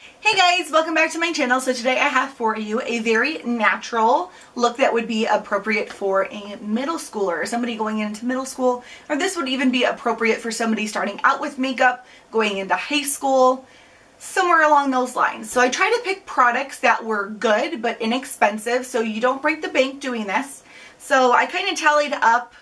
Hey guys, welcome back to my channel. So today I have for you a very natural look that would be appropriate for a middle schooler or somebody going into middle school, or this would even be appropriate for somebody starting out with makeup, going into high school, somewhere along those lines. So I try to pick products that were good but inexpensive so you don't break the bank doing this. So I kind of tallied up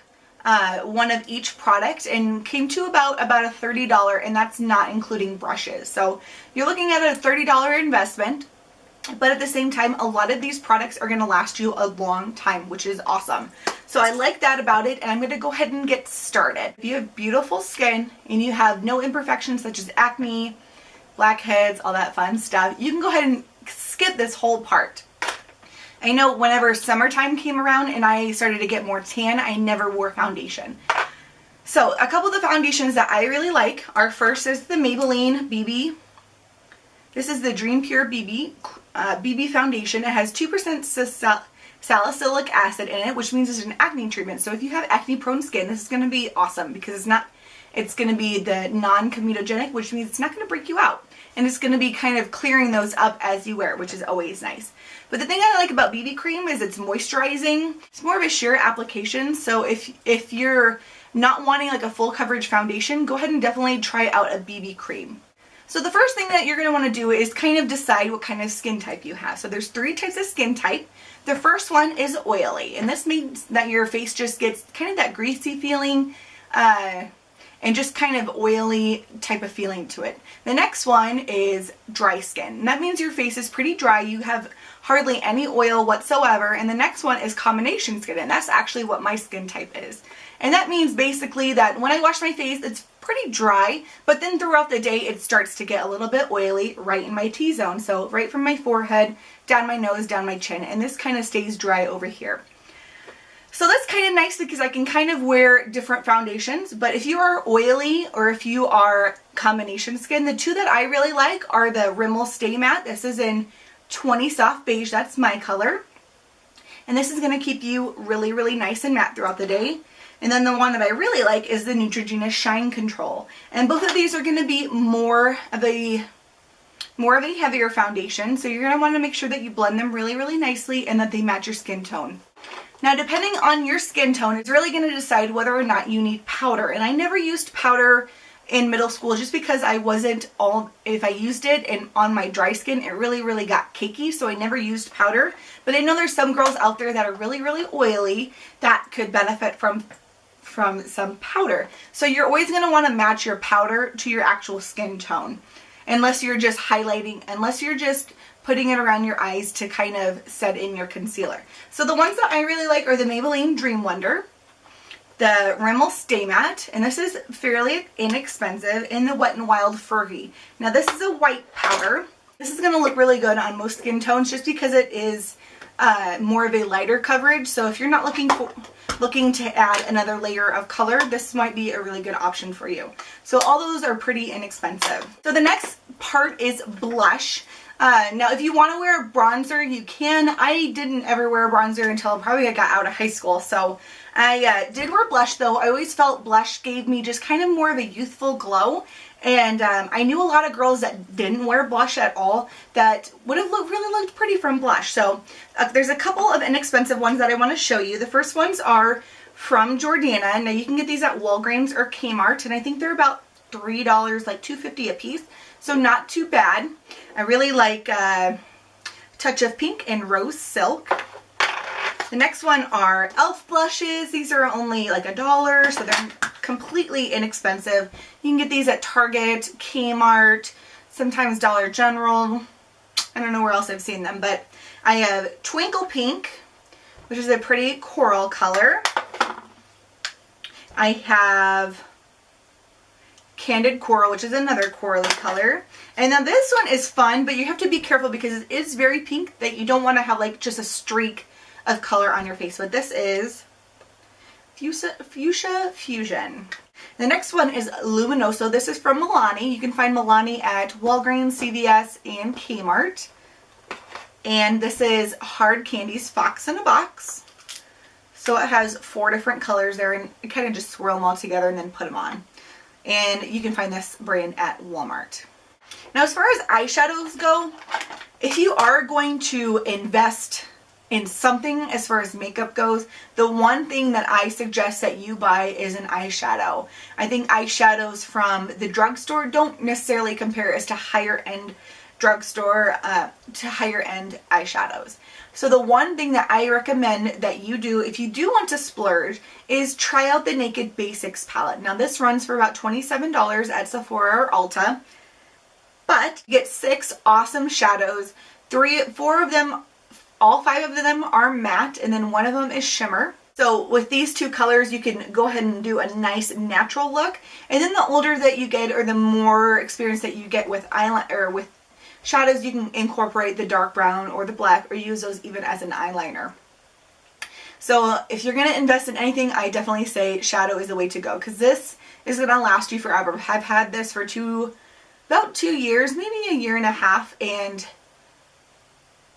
one of each product and came to about a $30, and that's not including brushes. So you're looking at a $30 investment, but at the same time a lot of these products are going to last you a long time, which is awesome. So I like that about it, and I'm going to go ahead and get started. If you have beautiful skin and you have no imperfections such as acne, blackheads, all that fun stuff, you can go ahead and skip this whole part. I know whenever summertime came around and I started to get more tan, I never wore foundation. So a couple of the foundations that I really like are, first is the Maybelline BB. This is the Dream Pure BB foundation. It has 2% salicylic acid in it, which means it's an acne treatment. So if you have acne prone skin, this is going to be awesome because it's going to be the non-comedogenic, which means it's not going to break you out. And it's going to be kind of clearing those up as you wear it, which is always nice. But the thing I like about BB cream is it's moisturizing. It's more of a sheer application. So if you're not wanting like a full coverage foundation, go ahead and definitely try out a BB cream. So the first thing that you're going to want to do is kind of decide what kind of skin type you have. So there's 3 types of skin type. The first one is oily, and this means that your face just gets kind of that greasy feeling, and just kind of oily type of feeling to it. The next one is dry skin, and that means your face is pretty dry. You have hardly any oil whatsoever. And the next one is combination skin, and that's actually what my skin type is. And that means basically that when I wash my face, it's pretty dry, but then throughout the day it starts to get a little bit oily right in my T-zone. So right from my forehead, down my nose, down my chin, and this kind of stays dry over here. So that's kind of nice because I can kind of wear different foundations. But if you are oily or if you are combination skin, the 2 that I really like are the Rimmel Stay Matte. This is in 20 Soft Beige. That's my color. And this is going to keep you really, really nice and matte throughout the day. And then the one that I really like is the Neutrogena Shine Control. And both of these are going to be more of a heavier foundation. So you're going to want to make sure that you blend them really, really nicely and that they match your skin tone. Now, depending on your skin tone, it's really going to decide whether or not you need powder. And I never used powder in middle school just because if I used it and on my dry skin, it really, really got cakey. So I never used powder. But I know there's some girls out there that are really, really oily that could benefit from some powder. So you're always going to want to match your powder to your actual skin tone. Unless you're just highlighting, unless you're just putting it around your eyes to kind of set in your concealer. So the ones that I really like are the Maybelline Dream Wonder, the Rimmel Stay Matte, and this is fairly inexpensive, in the Wet n Wild Fergie. Now this is a white powder. This is going to look really good on most skin tones just because it is more of a lighter coverage. So if you're not looking to add another layer of color, this might be a really good option for you. So all those are pretty inexpensive. So the next part is blush. Now if you want to wear a bronzer, you can. I didn't ever wear a bronzer until probably I got out of high school. So I did wear blush though. I always felt blush gave me just kind of more of a youthful glow. And I knew a lot of girls that didn't wear blush at all that would have really looked pretty from blush. So there's a couple of inexpensive ones that I want to show you. The first ones are from Jordana. Now you can get these at Walgreens or Kmart, and I think they're about $3, like $2.50 a piece. So not too bad. I really like Touch of Pink and Rose Silk. The next one are e.l.f. blushes. These are only like $1, so they're completely inexpensive. You can get these at Target, Kmart, sometimes Dollar General. I don't know where else I've seen them, but I have Twinkle Pink, which is a pretty coral color. I have Candid Coral, which is another corally color. And now this one is fun, but you have to be careful because it is very pink that you don't want to have like just a streak of color on your face. But this is Fuchsia Fusion. The next one is Luminoso. This is from Milani. You can find Milani at Walgreens, CVS, and Kmart. And this is Hard Candy's Fox in a Box. So it has 4 different colors there, and you kind of just swirl them all together and then put them on. And you can find this brand at Walmart. Now as far as eyeshadows go, if you are going to invest in something as far as makeup goes, the one thing that I suggest that you buy is an eyeshadow. I think eyeshadows from the drugstore don't necessarily compare as to higher end drugstore to higher end eyeshadows. So the one thing that I recommend that you do if you do want to splurge is try out the Naked Basics palette. Now this runs for about $27 at Sephora or Ulta, but you get 6 awesome shadows. 4 of them, all 5 of them are matte, and then 1 of them is shimmer. So with these 2 colors, you can go ahead and do a nice natural look. And then the older that you get, or the more experience that you get with eyeliner or with shadows, you can incorporate the dark brown or the black, or use those even as an eyeliner. So if you're going to invest in anything, I definitely say shadow is the way to go, because this is going to last you forever. I've had this for about 2 years, maybe a year and a half, and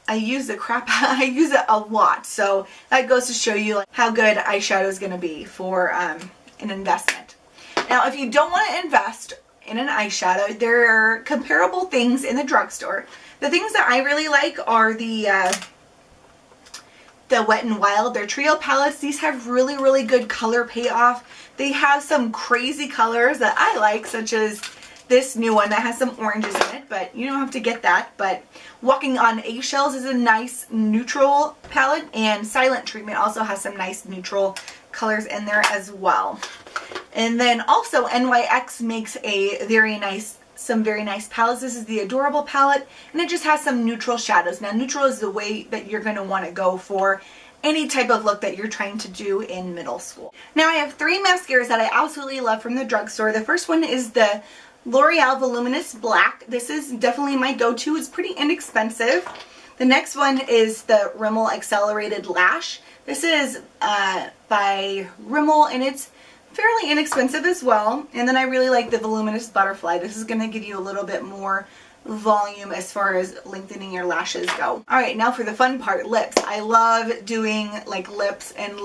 I use the crap, I use it a lot. So that goes to show you how good eyeshadow is going to be for an investment. Now, if you don't want to invest in an eyeshadow, there are comparable things in the drugstore. The things that I really like are the Wet n Wild. They're trio palettes. These have really, really good color payoff. They have some crazy colors that I like, such as this new one that has some oranges in it, but you don't have to get that. But Walking on Eggshells is a nice neutral palette, and Silent Treatment also has some nice neutral colors in there as well. And then also NYX makes some very nice palettes. This is the Adorable palette, and it just has some neutral shadows. Now neutral is the way that you're going to want to go for any type of look that you're trying to do in middle school. Now I have 3 mascaras that I absolutely love from the drugstore. The first one is the L'Oreal Voluminous Black. This is definitely my go-to. It's pretty inexpensive. The next one is the Rimmel Accelerated Lash. This is by Rimmel, and it's fairly inexpensive as well. And then I really like the Voluminous Butterfly. This is going to give you a little bit more volume as far as lengthening your lashes go. Alright, now for the fun part, lips. I love doing like lips, and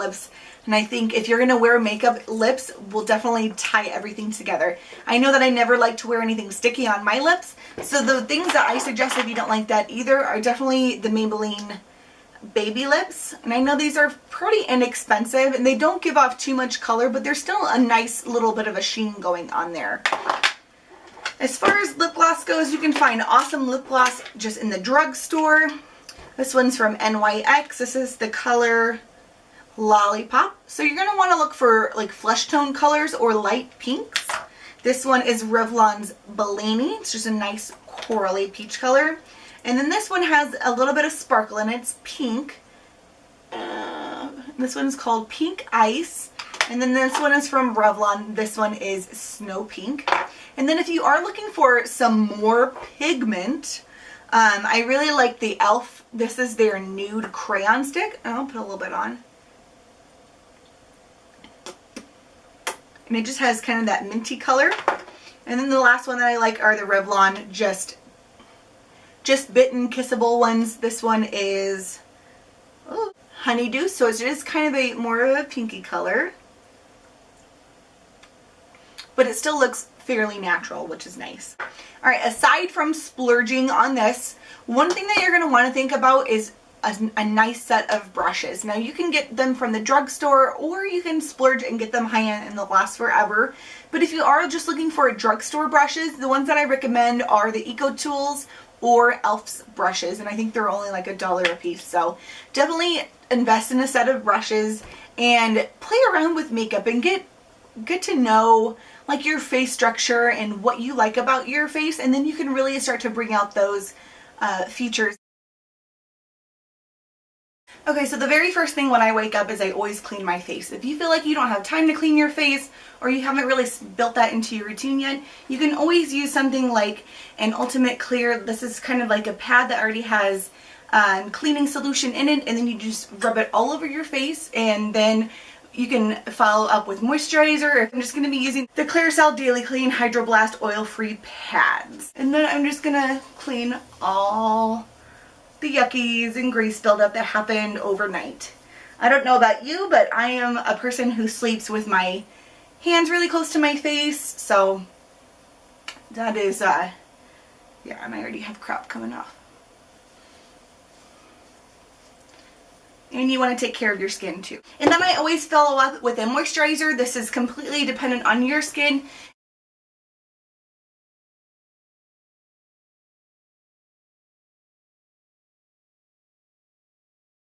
I think if you're going to wear makeup, lips will definitely tie everything together. I know that I never like to wear anything sticky on my lips, so the things that I suggest if you don't like that either are definitely the Maybelline Baby Lips. And I know these are pretty inexpensive, and they don't give off too much color, but there's still a nice little bit of a sheen going on there. As far as lip gloss goes, you can find awesome lip gloss just in the drugstore. This one's from NYX. This is the color Lollipop. So you're going to want to look for like flesh tone colors or light pinks. This one is Revlon's Bellini. It's just a nice corally peach color. And then this one has a little bit of sparkle in it. It's pink. This one's called Pink Ice. And then this one is from Revlon. This one is Snow Pink. And then if you are looking for some more pigment, I really like the e.l.f. This is their Nude Crayon Stick. I'll put a little bit on. And it just has kind of that minty color. And then the last one that I like are the Revlon Just Bitten Kissable ones. This one is Honeydew, so it is kind of a more of a pinky color. But it still looks fairly natural, which is nice. Alright, aside from splurging on this, one thing that you're going to want to think about is a nice set of brushes. Now you can get them from the drugstore, or you can splurge and get them high-end and they'll last forever. But if you are just looking for drugstore brushes, the ones that I recommend are the Eco Tools or e.l.f.'s brushes, and I think they're only like $1 a piece. So definitely invest in a set of brushes and play around with makeup and get to know like your face structure and what you like about your face, and then you can really start to bring out those features. Okay, so the very first thing when I wake up is I always clean my face. If you feel like you don't have time to clean your face, or you haven't really built that into your routine yet, you can always use something like an Ultimate Clear. This is kind of like a pad that already has cleaning solution in it, and then you just rub it all over your face, and then you can follow up with moisturizer. I'm just going to be using the Claricel Daily Clean Hydro Blast Oil-Free Pads. And then I'm just going to clean all the yuckies and grease buildup that happened overnight. I don't know about you, but I am a person who sleeps with my hands really close to my face, so that is Yeah, and I already have crap coming off. And you want to take care of your skin too. And then I always follow up with a moisturizer. This is completely dependent on your skin.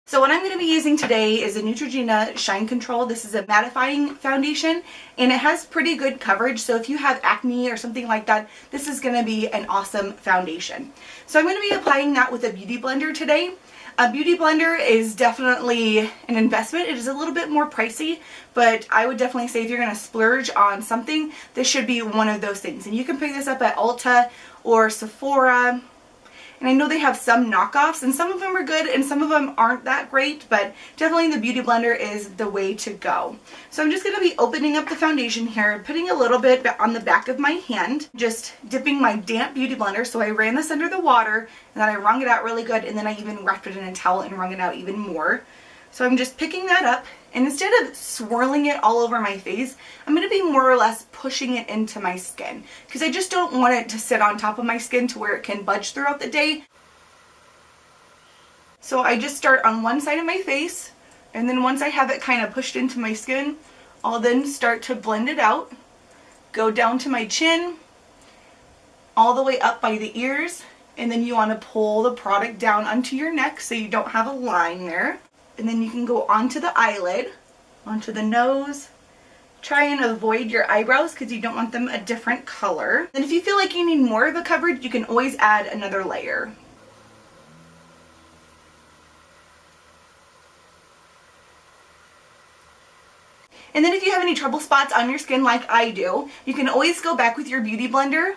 So what I'm going to be using today is a Neutrogena Shine Control. This is a mattifying foundation and it has pretty good coverage. So if you have acne or something like that, this is going to be an awesome foundation. So I'm going to be applying that with a beauty blender today. A beauty blender is definitely an investment. It is a little bit more pricey, but I would definitely say if you're going to splurge on something, this should be one of those things. And you can pick this up at Ulta or Sephora. And I know they have some knockoffs, and some of them are good and some of them aren't that great, but definitely the beauty blender is the way to go. So I'm just going to be opening up the foundation here, putting a little bit on the back of my hand, just dipping my damp beauty blender. So I ran this under the water, and then I wrung it out really good, and then I even wrapped it in a towel and wrung it out even more. So I'm just picking that up, and instead of swirling it all over my face, I'm going to be more or less pushing it into my skin because I just don't want it to sit on top of my skin to where it can budge throughout the day. So I just start on one side of my face, and then once I have it kind of pushed into my skin, I'll then start to blend it out, go down to my chin, all the way up by the ears, and then you want to pull the product down onto your neck so you don't have a line there. And then you can go onto the eyelid, onto the nose. Try and avoid your eyebrows because you don't want them a different color. And if you feel like you need more of a coverage, you can always add another layer. And then if you have any trouble spots on your skin like I do, you can always go back with your beauty blender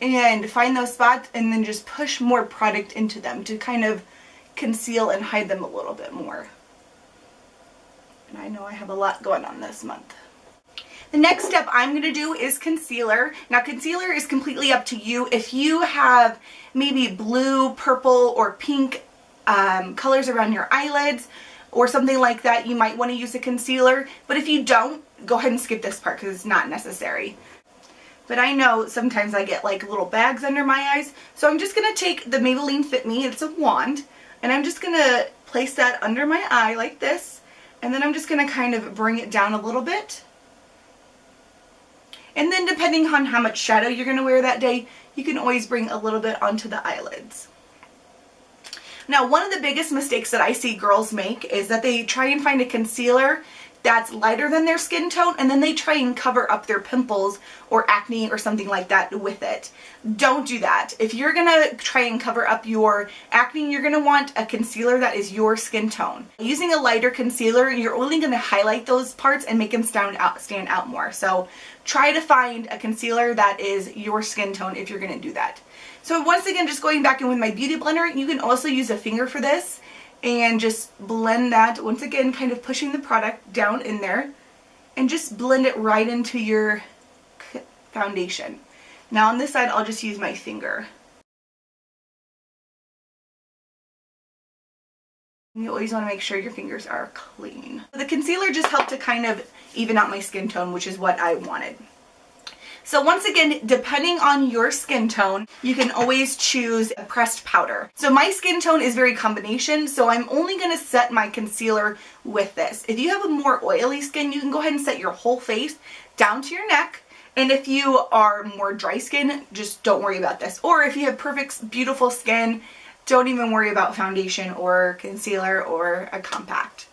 and find those spots and then just push more product into them to kind of conceal and hide them a little bit more. And I know I have a lot going on this month. The next step I'm going to do is concealer. Now concealer is completely up to you. If you have maybe blue, purple, or pink colors around your eyelids or something like that, you might want to use a concealer. But if you don't, go ahead and skip this part because it's not necessary. But I know sometimes I get like little bags under my eyes. So I'm just going to take the Maybelline Fit Me, it's a wand, and I'm just going to place that under my eye like this. And then I'm just going to kind of bring it down a little bit. And then depending on how much shadow you're going to wear that day, you can always bring a little bit onto the eyelids. Now, one of the biggest mistakes that I see girls make is that they try and find a concealer that's lighter than their skin tone, and then they try and cover up their pimples or acne or something like that with it. Don't do that. If you're going to try and cover up your acne, you're going to want a concealer that is your skin tone. Using a lighter concealer, you're only going to highlight those parts and make them stand out more. So try to find a concealer that is your skin tone if you're going to do that. So once again, just going back in with my beauty blender, you can also use a finger for this and just blend that, once again kind of pushing the product down in there, and just blend it right into your foundation. Now on this side I'll just use my finger. You always want to make sure your fingers are clean. The concealer just helped to kind of even out my skin tone, which is what I wanted. So once again, depending on your skin tone, you can always choose a pressed powder. So my skin tone is very combination, so I'm only going to set my concealer with this. If you have a more oily skin, you can go ahead and set your whole face down to your neck. And if you are more dry skin, just don't worry about this. Or if you have perfect, beautiful skin, don't even worry about foundation or concealer or a compact.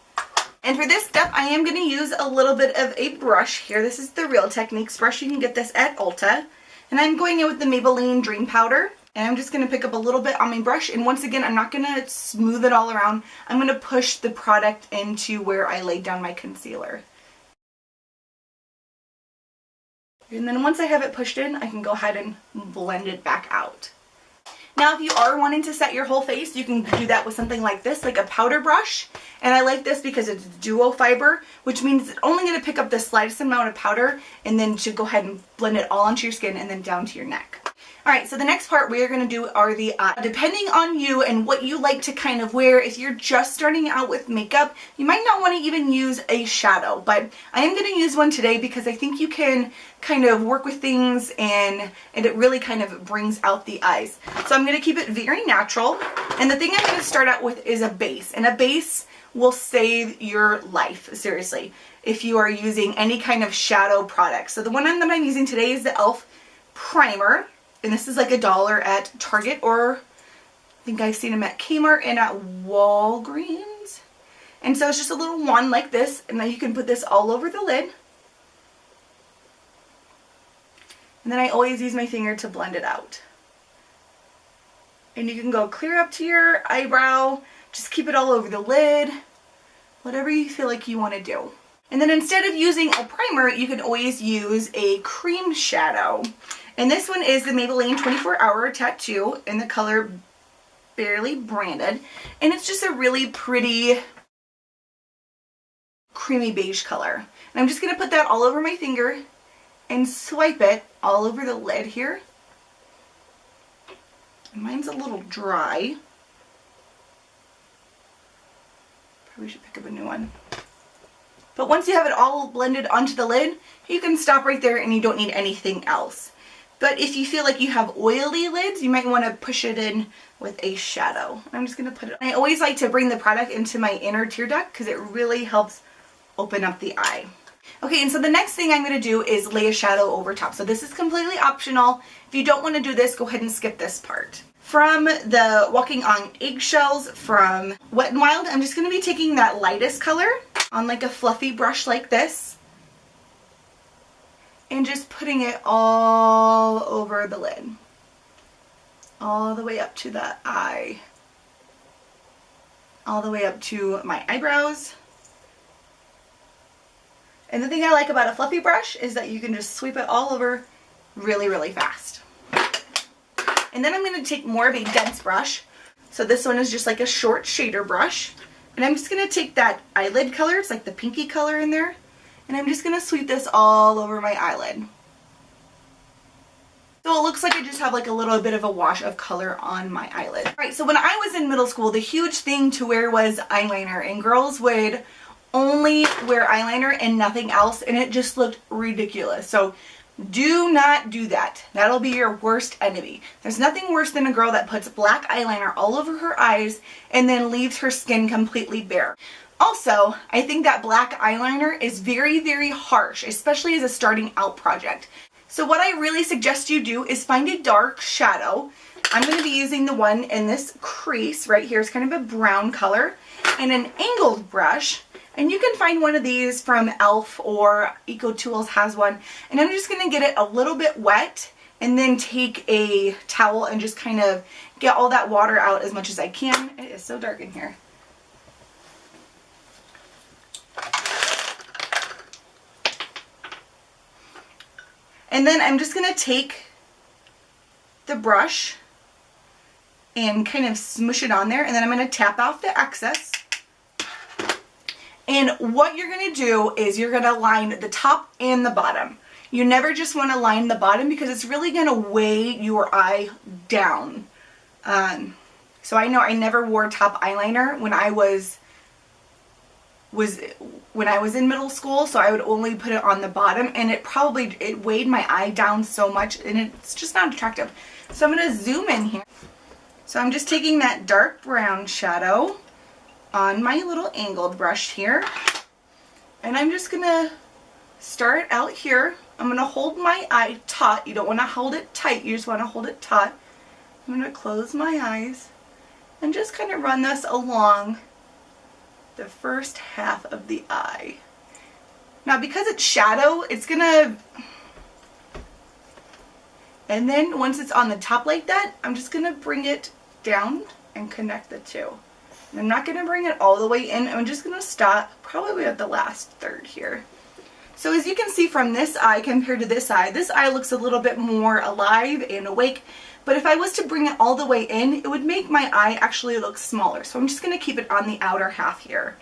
And for this step, I am going to use a little bit of a brush here. This is the Real Techniques brush. You can get this at Ulta. And I'm going in with the Maybelline Dream Powder. And I'm just going to pick up a little bit on my brush. And once again, I'm not going to smooth it all around. I'm going to push the product into where I laid down my concealer. And then once I have it pushed in, I can go ahead and blend it back out. Now if you are wanting to set your whole face, you can do that with something like this, like a powder brush. And I like this because it's duo fiber, which means it's only going to pick up the slightest amount of powder and then to go ahead and blend it all onto your skin and then down to your neck. Alright, so the next part we are going to do are the eyes. Depending on you and what you like to kind of wear, if you're just starting out with makeup, you might not want to even use a shadow, but I am going to use one today because I think you can kind of work with things and it really kind of brings out the eyes. So I'm going to keep it very natural, and the thing I'm going to start out with is a base, and a base will save your life, seriously, if you are using any kind of shadow product. So the one that I'm using today is the e.l.f. primer. And this is like $1 at Target, or I think I've seen them at Kmart and at Walgreens. And so it's just a little wand like this, and then you can put this all over the lid. And then I always use my finger to blend it out. And you can go clear up to your eyebrow, just keep it all over the lid, whatever you feel like you want to do. And then instead of using a primer, you can always use a cream shadow. And this one is the Maybelline 24 Hour Tattoo in the color Barely Branded. And it's just a really pretty creamy beige color. And I'm just going to put that all over my finger and swipe it all over the lid here. And mine's a little dry. Probably should pick up a new one. But once you have it all blended onto the lid, you can stop right there and you don't need anything else. But if you feel like you have oily lids, you might want to push it in with a shadow. I'm just going to put it on. I always like to bring the product into my inner tear duct because it really helps open up the eye. Okay, and so the next thing I'm going to do is lay a shadow over top. So this is completely optional. If you don't want to do this, go ahead and skip this part. From the Walking on Eggshells from Wet n Wild, I'm just going to be taking that lightest color on like a fluffy brush like this, and just putting it all over the lid, all the way up to the eye, all the way up to my eyebrows. And the thing I like about a fluffy brush is that you can just sweep it all over really, really fast. And then I'm going to take more of a dense brush. So this one is just like a short shader brush. And I'm just going to take that eyelid color, it's like the pinky color in there, and I'm just going to sweep this all over my eyelid. So it looks like I just have like a little bit of a wash of color on my eyelid. Alright, so when I was in middle school, the huge thing to wear was eyeliner, and girls would only wear eyeliner and nothing else, and it just looked ridiculous. So do not do that. That'll be your worst enemy. There's nothing worse than a girl that puts black eyeliner all over her eyes and then leaves her skin completely bare. Also, I think that black eyeliner is very, very harsh, especially as a starting out project. So what I really suggest you do is find a dark shadow. I'm going to be using the one in this crease right here. It's kind of a brown color, and an angled brush. And you can find one of these from e.l.f. or Eco Tools has one. And I'm just going to get it a little bit wet and then take a towel and just kind of get all that water out as much as I can. It is so dark in here. And then I'm just going to take the brush and kind of smoosh it on there, and then I'm going to tap off the excess. And what you're going to do is you're going to line the top and the bottom. You never just want to line the bottom because it's really going to weigh your eye down. So I know I never wore top eyeliner when I was in middle school, so I would only put it on the bottom, and it weighed my eye down so much, and it's just not attractive. So I'm going to zoom in here. So I'm just taking that dark brown shadow on my little angled brush here, and I'm just going to start out here. I'm going to hold my eye taut. You don't want to hold it tight, you just want to hold it taut. I'm going to close my eyes and just kind of run this along the first half of the eye. Now because it's shadow, it's gonna, and then once it's on the top like that, I'm just gonna bring it down and connect the two. And I'm not gonna bring it all the way in, I'm just gonna stop probably at the last third here. So as you can see from this eye compared to this eye looks a little bit more alive and awake. But if I was to bring it all the way in, it would make my eye actually look smaller. So I'm just going to keep it on the outer half here.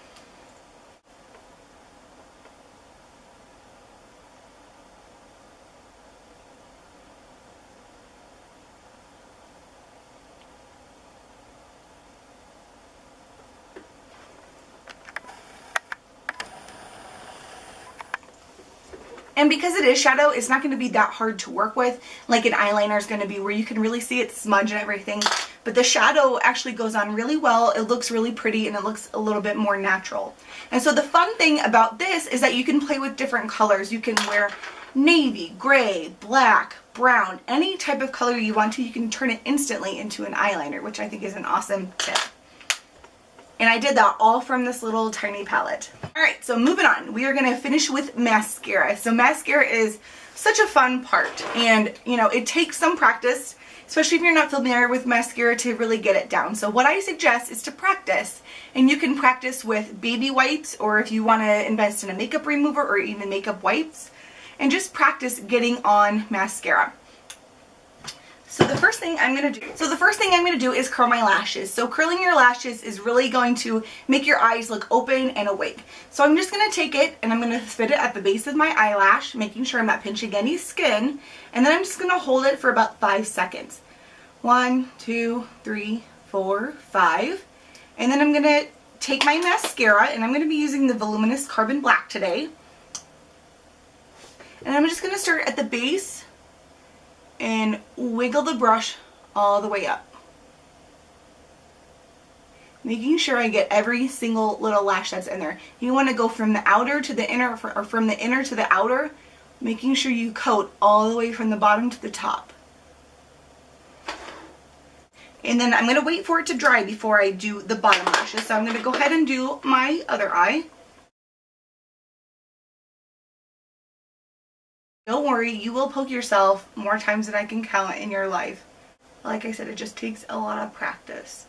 And because it is shadow, it's not going to be that hard to work with like an eyeliner is going to be, where you can really see it smudge and everything. But the shadow actually goes on really well. It looks really pretty and it looks a little bit more natural. And so the fun thing about this is that you can play with different colors. You can wear navy, gray, black, brown, any type of color you want to. You can turn it instantly into an eyeliner, which I think is an awesome tip. And I did that all from this little tiny palette. Alright, so moving on. We are going to finish with mascara. So mascara is such a fun part. And, you know, it takes some practice, especially if you're not familiar with mascara, to really get it down. So what I suggest is to practice. And you can practice with baby wipes, or if you want to invest in a makeup remover or even makeup wipes. And just practice getting on mascara. So the first thing I'm going to do is curl my lashes. So curling your lashes is really going to make your eyes look open and awake. So I'm just going to take it and I'm going to fit it at the base of my eyelash, making sure I'm not pinching any skin. And then I'm just going to hold it for about 5 seconds. 1, 2, 3, 4, 5. And then I'm going to take my mascara, and I'm going to be using the Voluminous Carbon Black today. And I'm just going to start at the base and wiggle the brush all the way up, making sure I get every single little lash that's in there. You want to go from the outer to the inner, or from the inner to the outer, making sure you coat all the way from the bottom to the top. And then I'm going to wait for it to dry before I do the bottom lashes. So I'm going to go ahead and do my other eye. Don't worry, you will poke yourself more times than I can count in your life. Like I said, it just takes a lot of practice.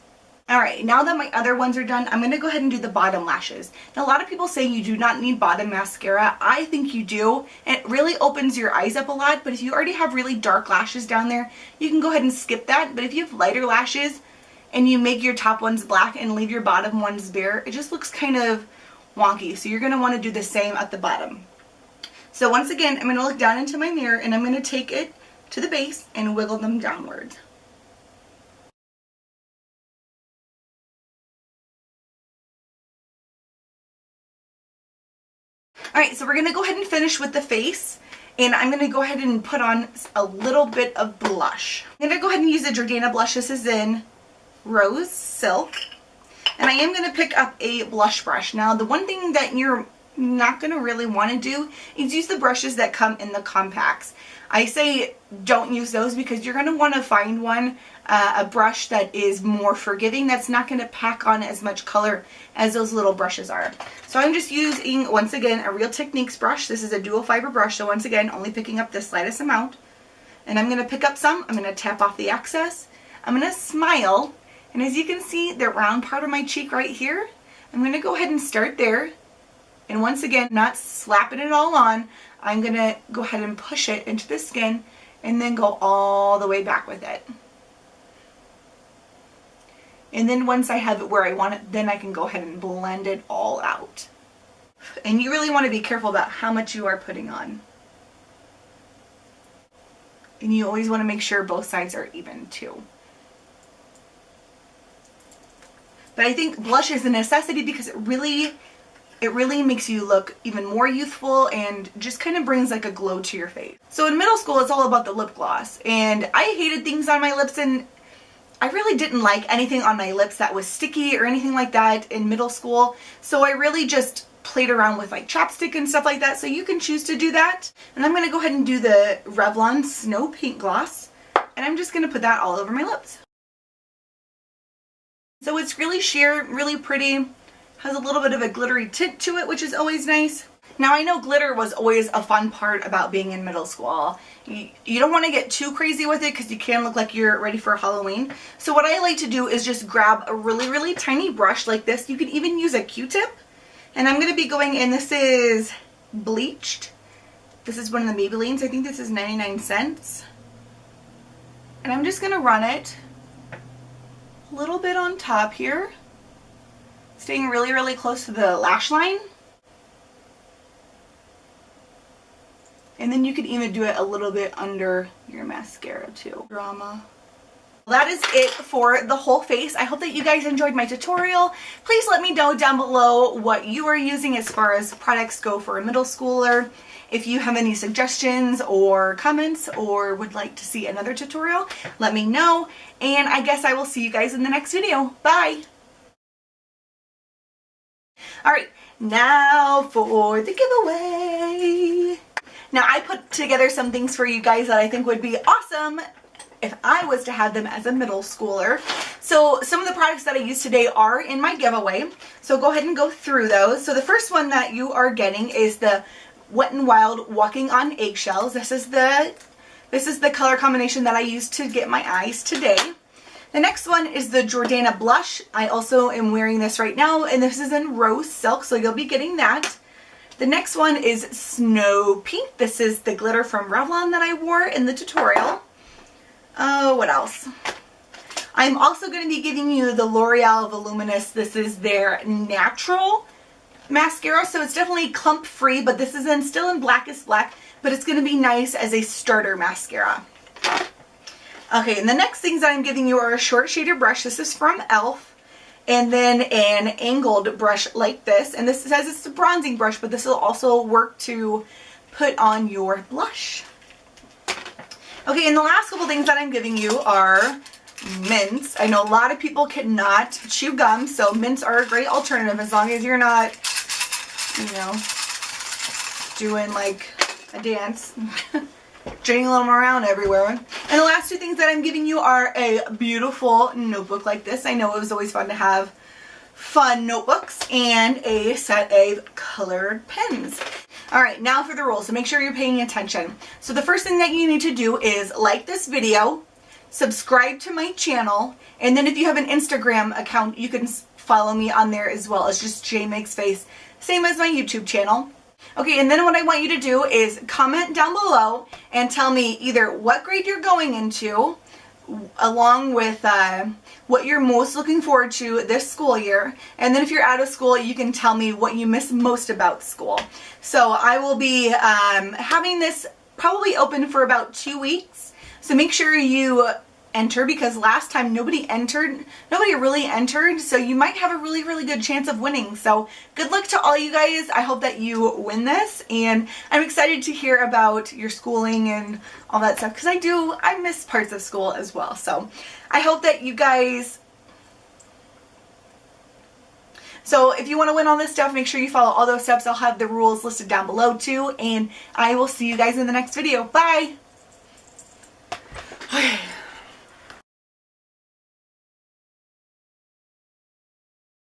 Alright, now that my other ones are done, I'm going to go ahead and do the bottom lashes. Now, a lot of people say you do not need bottom mascara. I think you do, and it really opens your eyes up a lot. But if you already have really dark lashes down there, you can go ahead and skip that. But if you have lighter lashes and you make your top ones black and leave your bottom ones bare, it just looks kind of wonky. So you're going to want to do the same at the bottom. So once again, I'm going to look down into my mirror and I'm going to take it to the base and wiggle them downwards. Alright, so we're going to go ahead and finish with the face. And I'm going to go ahead and put on a little bit of blush. I'm going to go ahead and use a Jordana blush. This is in Rose Silk. And I am going to pick up a blush brush. Now, the one thing that you're not going to really want to do is use the brushes that come in the compacts. I say don't use those because you're going to want to find one, a brush that is more forgiving, that's not going to pack on as much color as those little brushes are. So I'm just using, once again, a Real Techniques brush. This is a dual fiber brush, so once again, only picking up the slightest amount. And I'm going to pick up some, I'm going to tap off the excess, I'm going to smile, and as you can see, the round part of my cheek right here, I'm going to go ahead and start there. And once again, not slapping it all on, I'm going to go ahead and push it into the skin and then go all the way back with it. And then once I have it where I want it, then I can go ahead and blend it all out. And you really want to be careful about how much you are putting on. And you always want to make sure both sides are even too. But I think blush is a necessity because it really makes you look even more youthful and just kind of brings like a glow to your face. So in middle school, it's all about the lip gloss. And I hated things on my lips, and I really didn't like anything on my lips that was sticky or anything like that in middle school. So I really just played around with like chapstick and stuff like that. So you can choose to do that. And I'm going to go ahead and do the Revlon Snow Paint Gloss. And I'm just going to put that all over my lips. So it's really sheer, really pretty. Has a little bit of a glittery tint to it, which is always nice. Now, I know glitter was always a fun part about being in middle school. You don't want to get too crazy with it because you can look like you're ready for Halloween. So what I like to do is just grab a really, really tiny brush like this. You can even use a Q-tip. And I'm going to be going in, this is Bleached. This is one of the Maybellines. I think this is 99 cents. And I'm just going to run it a little bit on top here, staying really, really close to the lash line. And then you could even do it a little bit under your mascara too. Drama. That is it for the whole face. I hope that you guys enjoyed my tutorial. Please let me know down below what you are using as far as products go for a middle schooler. If you have any suggestions or comments or would like to see another tutorial, let me know. And I guess I will see you guys in the next video. Bye! Alright, now for the giveaway. Now I put together some things for you guys that I think would be awesome if I was to have them as a middle schooler. So some of the products that I used today are in my giveaway. So go ahead and go through those. So the first one that you are getting is the Wet n Wild Walking on Eggshells. This is the color combination that I used to get my eyes today. The next one is the Jordana Blush. I also am wearing this right now, and this is in Rose Silk, so you'll be getting that. The next one is Snow Pink. This is the glitter from Revlon that I wore in the tutorial. What else? I'm also going to be giving you the L'Oreal Voluminous. This is their natural mascara, so it's definitely clump free, but this is still in Blackest Black, but it's going to be nice as a starter mascara. Okay, and the next things that I'm giving you are a short shader brush. This is from e.l.f. And then an angled brush like this, and this says it's a bronzing brush, but this will also work to put on your blush. Okay, and the last couple things that I'm giving you are mints. I know a lot of people cannot chew gum, so mints are a great alternative as long as you're not, you know, doing like a dance, jingling them around everywhere. And the last two things that I'm giving you are a beautiful notebook like this. I know it was always fun to have fun notebooks, and a set of colored pens. Alright, now for the rules, so make sure you're paying attention. So the first thing that you need to do is like this video, subscribe to my channel, and then if you have an Instagram account, you can follow me on there as well. It's just jmakesface, same as my YouTube channel. Okay, and then what I want you to do is comment down below and tell me either what grade you're going into, along with what you're most looking forward to this school year, and then if you're out of school, you can tell me what you miss most about school. So I will be having this probably open for about 2 weeks, so make sure you enter, because last time nobody really entered, so you might have a really good chance of winning. So good luck to all you guys. I hope that you win this, and I'm excited to hear about your schooling and all that stuff, because I miss parts of school as well. So I hope that you guys, so if you want to win all this stuff, make sure you follow all those steps. I'll have the rules listed down below too, and I will see you guys in the next video. Bye!